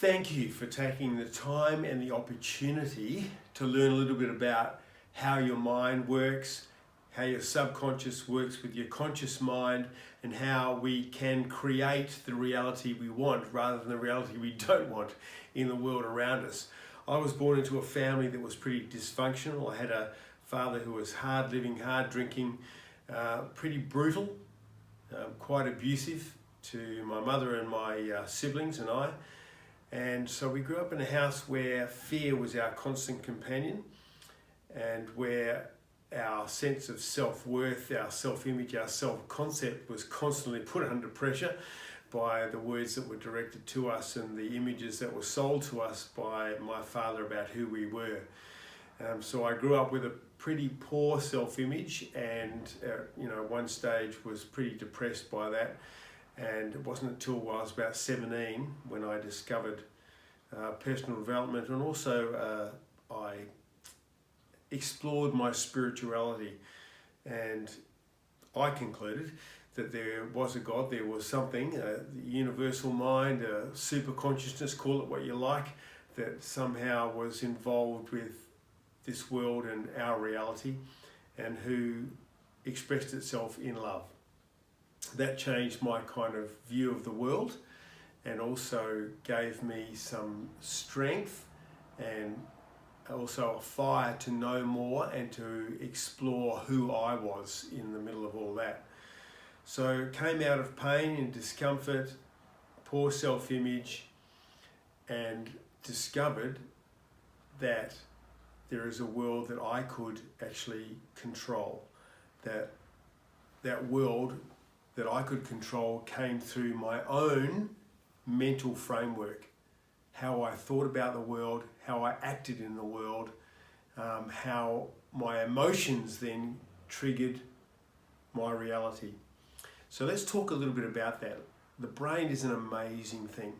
Thank you for taking the time and the opportunity to learn a little bit about how your mind works, how your subconscious works with your conscious mind, and how we can create the reality we want rather than the reality we don't want in the world around us. I was born into a family that was pretty dysfunctional. I had a father who was hard living, hard drinking, pretty brutal, quite abusive to my mother and my siblings and I. And so we grew up in a house where fear was our constant companion, and where our sense of self-worth, our self-image, our self-concept was constantly put under pressure by the words that were directed to us and the images that were sold to us by my father about who we were. So I grew up with a pretty poor self-image, and at one stage was pretty depressed by that. And it wasn't until I was about 17 when I discovered personal development, and also I explored my spirituality, and I concluded that there was a God, there was something, the universal mind, a super consciousness, call it what you like, that somehow was involved with this world and our reality, and who expressed itself in love. That changed my kind of view of the world, and also gave me some strength and also a fire to know more and to explore who I was in the middle of all that. So came out of pain and discomfort, poor self-image, and discovered that there is a world that I could actually control. That world that I could control came through my own mental framework, how I thought about the world, how I acted in the world, how my emotions then triggered my reality. So let's talk a little bit about that. The brain is an amazing thing.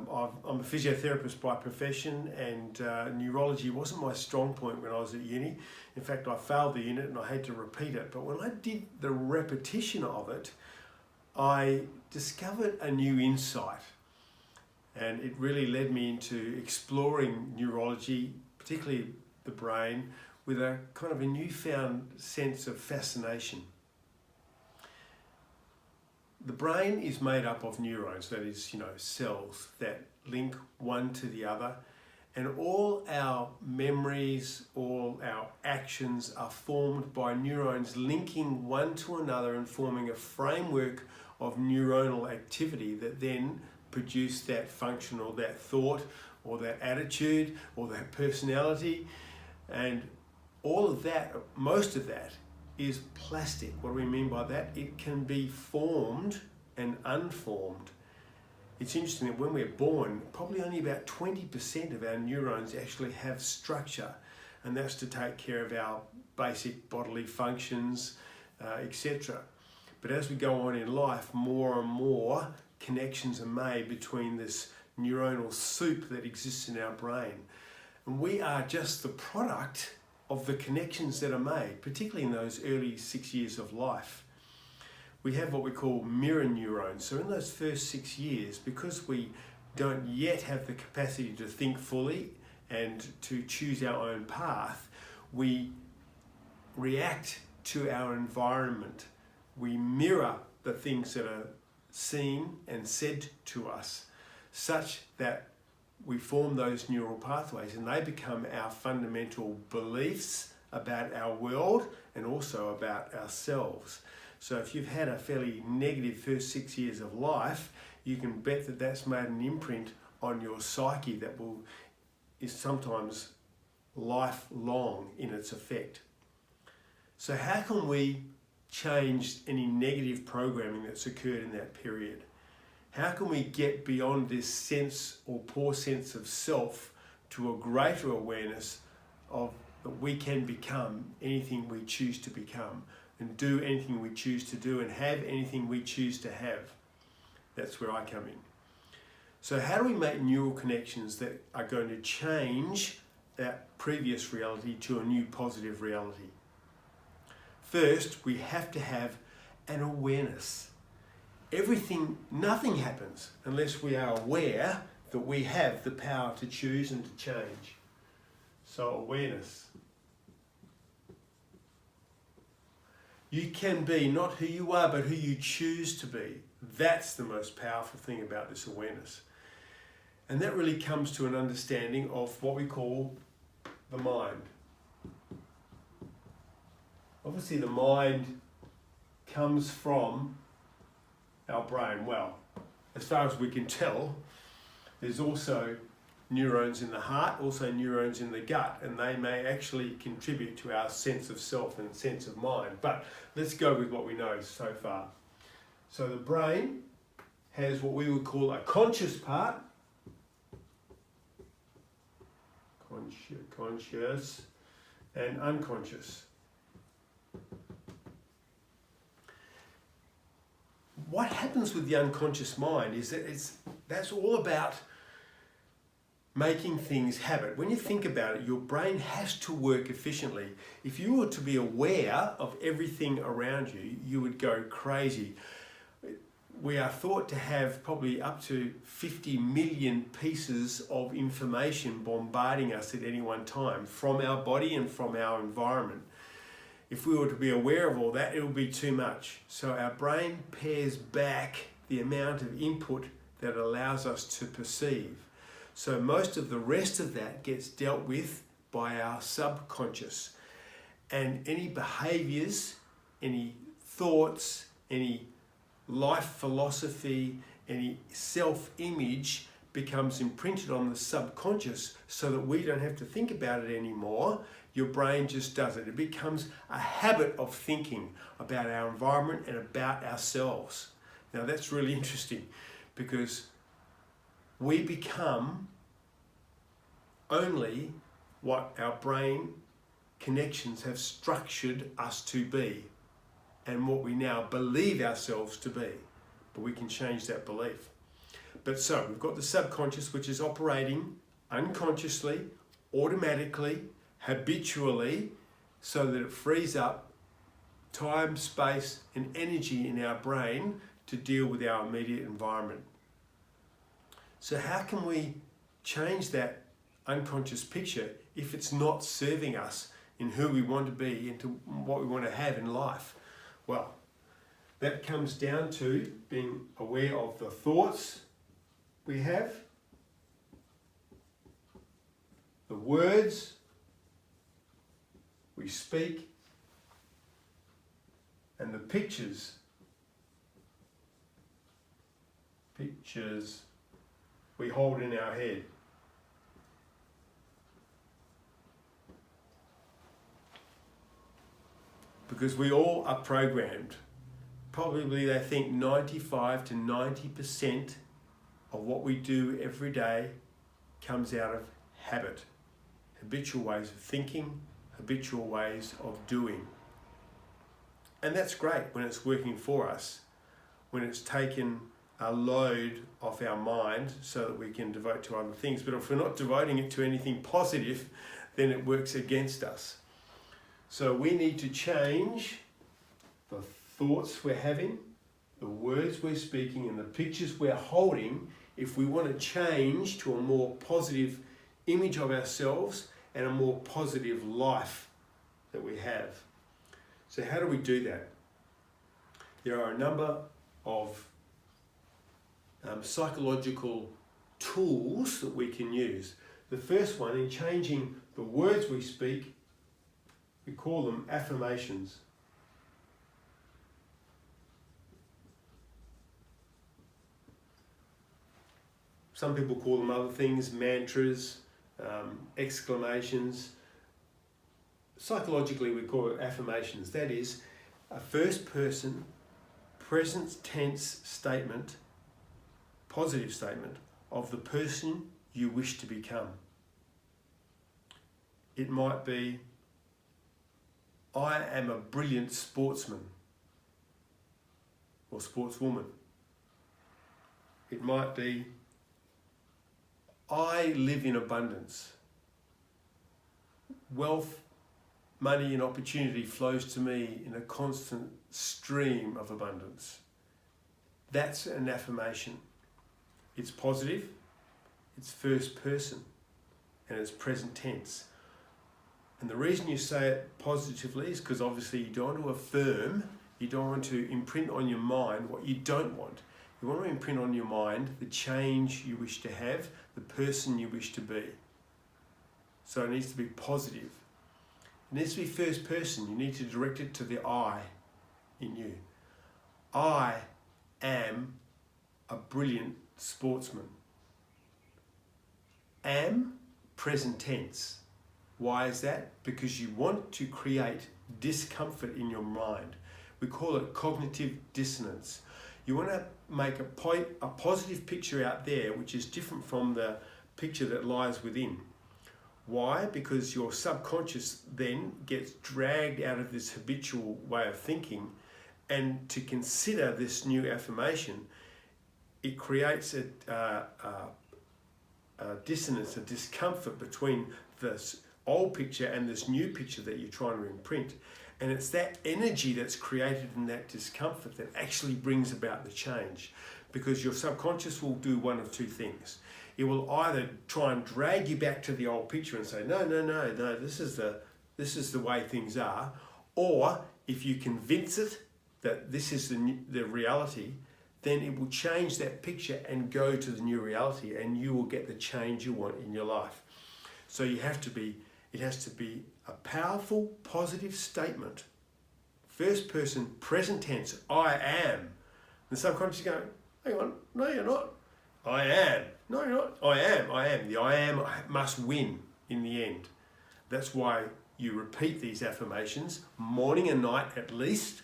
I'm a physiotherapist by profession, and neurology wasn't my strong point when I was at uni. In fact, I failed the unit and I had to repeat it. But when I did the repetition of it, I discovered a new insight. And it really led me into exploring neurology, particularly the brain, with a kind of a newfound sense of fascination. The brain is made up of neurons, that is, cells that link one to the other. And all our memories, all our actions are formed by neurons linking one to another and forming a framework of neuronal activity that then produce that function or that thought or that attitude or that personality. And all of that, most of that, is plastic. What do we mean by that? It can be formed and unformed. It's interesting that when we're born, probably only about 20% of our neurons actually have structure, and that's to take care of our basic bodily functions, etc. But as we go on in life, more and more connections are made between this neuronal soup that exists in our brain. And we are just the product of the connections that are made, particularly in those early 6 years of life. We have what we call mirror neurons. So in those first 6 years, because we don't yet have the capacity to think fully and to choose our own path, we react to our environment. We mirror the things that are seen and said to us, such that we form those neural pathways, and they become our fundamental beliefs about our world and also about ourselves. So if you've had a fairly negative first 6 years of life, you can bet that that's made an imprint on your psyche that is sometimes lifelong in its effect. So how can we change any negative programming that's occurred in that period? How can we get beyond this sense or poor sense of self to a greater awareness of that we can become anything we choose to become, and do anything we choose to do, and have anything we choose to have? That's where I come in. So how do we make neural connections that are going to change that previous reality to a new positive reality? First, we have to have an awareness. Nothing happens unless we are aware that we have the power to choose and to change. So awareness. You can be not who you are, but who you choose to be. That's the most powerful thing about this awareness. And that really comes to an understanding of what we call the mind. Obviously, the mind comes from our brain. Well, as far as we can tell, there's also neurons in the heart, also neurons in the gut, and they may actually contribute to our sense of self and sense of mind. But let's go with what we know so far. So the brain has what we would call a conscious part, conscious and unconscious. What happens with the unconscious mind is that that's all about making things habit. When you think about it, your brain has to work efficiently. If you were to be aware of everything around you, you would go crazy. We are thought to have probably up to 50 million pieces of information bombarding us at any one time from our body and from our environment. If we were to be aware of all that, it would be too much. So our brain pares back the amount of input that allows us to perceive. So most of the rest of that gets dealt with by our subconscious. And any behaviors, any thoughts, any life philosophy, any self-image becomes imprinted on the subconscious so that we don't have to think about it anymore. Your brain just does it. It becomes a habit of thinking about our environment and about ourselves. Now that's really interesting because we become only what our brain connections have structured us to be and what we now believe ourselves to be. But we can change that belief. But so we've got the subconscious, which is operating unconsciously, automatically, habitually, so that it frees up time, space, and energy in our brain to deal with our immediate environment. So how can we change that unconscious picture if it's not serving us in who we want to be and to what we want to have in life? Well, that comes down to being aware of the thoughts we have, the words we speak, and the pictures we hold in our head. Because we all are programmed. Probably they think 95 to 90% of what we do every day comes out of habit. Habitual ways of thinking, habitual ways of doing. And that's great when it's working for us, when it's taken a load off our mind so that we can devote to other things. But if we're not devoting it to anything positive, then it works against us. So we need to change the thoughts we're having, the words we're speaking, and the pictures we're holding if we want to change to a more positive image of ourselves and a more positive life that we have. So how do we do that? There are a number of psychological tools that we can use. The first one, in changing the words we speak, we call them affirmations. Some people call them other things, mantras, exclamations. Psychologically, we call it affirmations. That is a first person, present tense statement, positive statement of the person you wish to become. It might be, I am a brilliant sportsman or sportswoman. It might be, I live in abundance. Wealth, money and opportunity flows to me in a constant stream of abundance. That's an affirmation. It's positive, It's first person and it's present tense. And the reason you say it positively is because obviously you don't want to affirm, you don't want to imprint on your mind what you don't want. You want to imprint on your mind the change you wish to have, the person you wish to be. So it needs to be positive. It needs to be first person. You need to direct it to the I in you. I am a brilliant sportsman. Am, present tense. Why is that? Because you want to create discomfort in your mind. We call it cognitive dissonance. You want to make a positive picture out there which is different from the picture that lies within. Why? Because your subconscious then gets dragged out of this habitual way of thinking, and to consider this new affirmation, it creates a dissonance, a discomfort between this old picture and this new picture that you're trying to imprint. And it's that energy that's created in that discomfort that actually brings about the change, because your subconscious will do one of two things. It will either try and drag you back to the old picture and say, no, this is the way things are. Or if you convince it that this is the reality, then it will change that picture and go to the new reality, and you will get the change you want in your life. So it has to be a powerful, positive statement. First person, present tense, I am. The subconscious is going, hang on, no you're not. I am. No you're not. I am. The I am must win in the end. That's why you repeat these affirmations morning and night at least,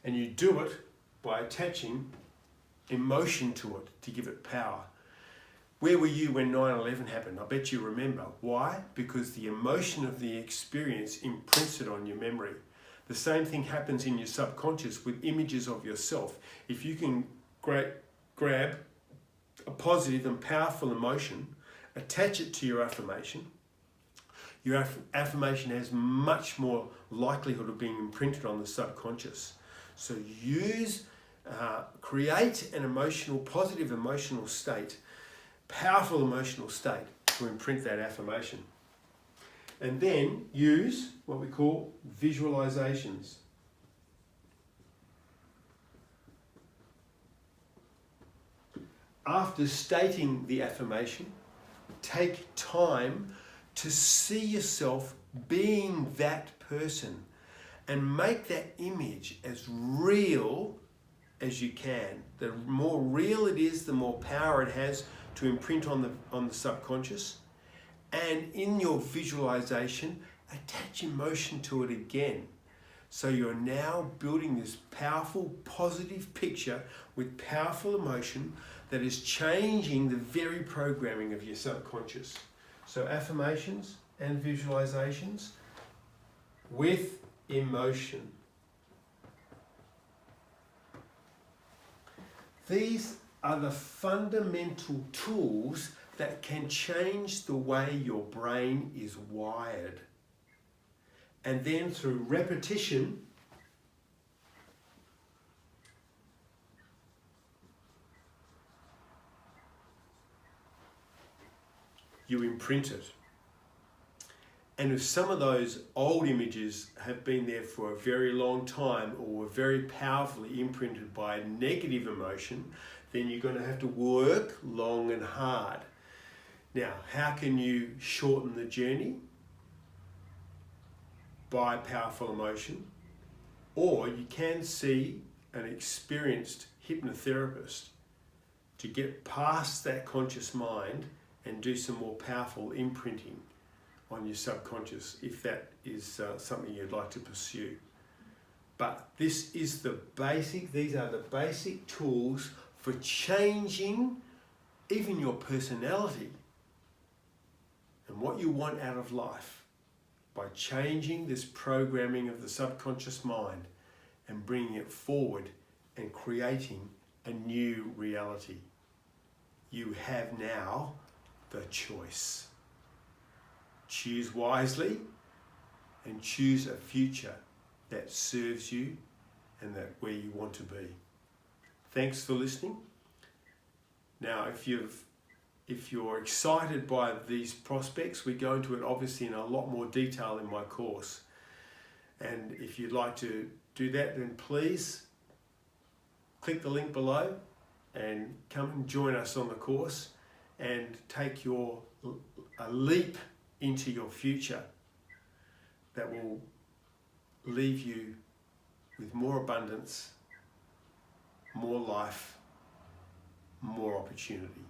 and you do it by attaching emotion to it to give it power. Where were you when 9/11 happened? I bet you remember. Why? Because the emotion of the experience imprints it on your memory. The same thing happens in your subconscious with images of yourself. If you can grab a positive and powerful emotion, attach it to your affirmation has much more likelihood of being imprinted on the subconscious. So create an positive emotional state, powerful emotional state to imprint that affirmation. And then use what we call visualizations. After stating the affirmation, take time to see yourself being that person and make that image as real as you can. The more real it is, the more power it has to imprint on the subconscious. And in your visualization, attach emotion to it again. So you're now building this powerful, positive picture with powerful emotion that is changing the very programming of your subconscious. So affirmations and visualizations with emotion. These are the fundamental tools that can change the way your brain is wired. And then through repetition, you imprint it. And if some of those old images have been there for a very long time or were very powerfully imprinted by negative emotion, then you're going to have to work long and hard. Now, how can you shorten the journey? By powerful emotion. Or you can see an experienced hypnotherapist to get past that conscious mind and do some more powerful imprinting on your subconscious, if that is something you'd like to pursue. But these are the basic tools for changing even your personality and what you want out of life by changing this programming of the subconscious mind and bringing it forward and creating a new reality. You have now the choice. Choose wisely and choose a future that serves you and that where you want to be. Thanks for listening. Now, if you've if you're excited by these prospects, we go into it obviously in a lot more detail in my course. And if you'd like to do that, then please click the link below and come and join us on the course and take a leap into your future that will leave you with more abundance, more life, more opportunity.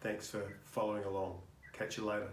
Thanks for following along. Catch you later.